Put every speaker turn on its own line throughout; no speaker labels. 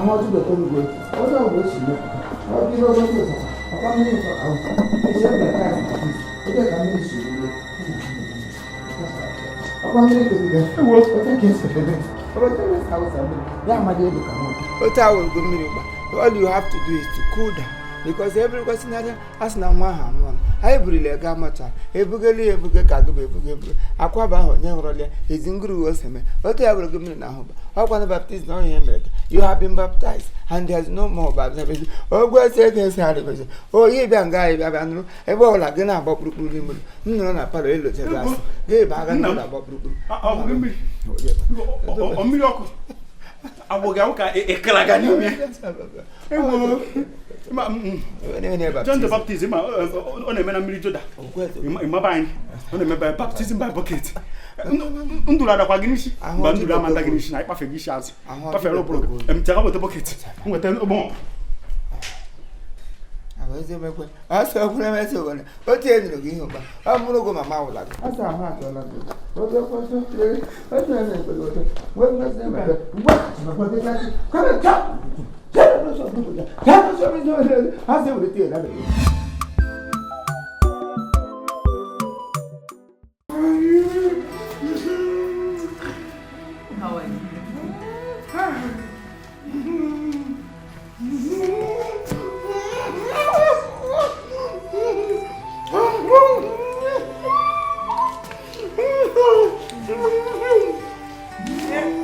how to the Congo. What are we seeing? I'll give us a little. I can't make it out. It's a bit like this. What I can miss you. I can't make it. What I can say. Yeah, my dear, what I will go. All you have to do is to cool down. Because every question has no one. I really a gamata, a bugly, a buggy, Aquaba, Neurole, his ingru was him. What I will give me now. How can a Baptist know him? You have been baptized, and there's no more baptism. Oh, go say this, oh, ye young guy, Babano, a ball like an about Brooklyn. No, not parallel to us. Gay bag and about Brooklyn. I'll give me a miracle. I will go a Kalagani. John the Baptism on a man military in my mind on a baptism by bucket. Undula Paginish, Bandula Mandaginish, I puff a gishas, puff a rope, and tell with the bucket. With a bomb. I saw when but then I'm going to go my mouth like I saw my heart. What the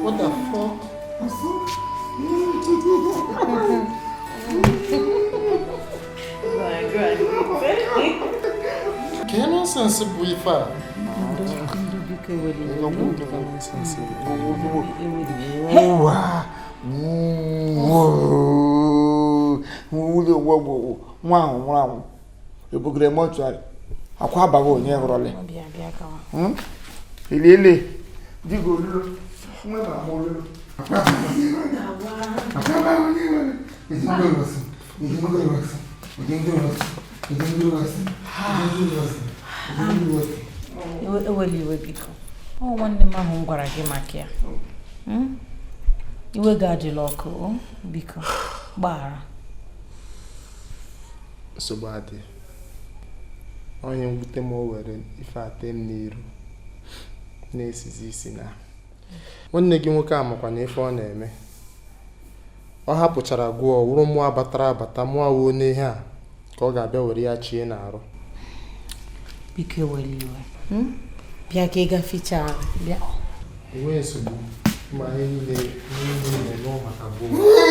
What the fuck? Can you sense we far? Wow. You book the mortuary. A quababo never rolling. Lily, Digo,
Oh, one day my home got a gimakia. You will guard your local because bar.
So bad. I am with them over if I attend near. N'esizi na nwanne gị nwoke amakwa na ife ọ na-eme ọ hapụchara gụọ wụrụ mmụọ abatara abata mmụọ wuo n'ihe a ka ọ ga-abịa were ya chie n'arụ
biko weliwe bịa ka ị gaficha bịa
enwe nsogbu ma ihe niile n'ụlọ maka gboo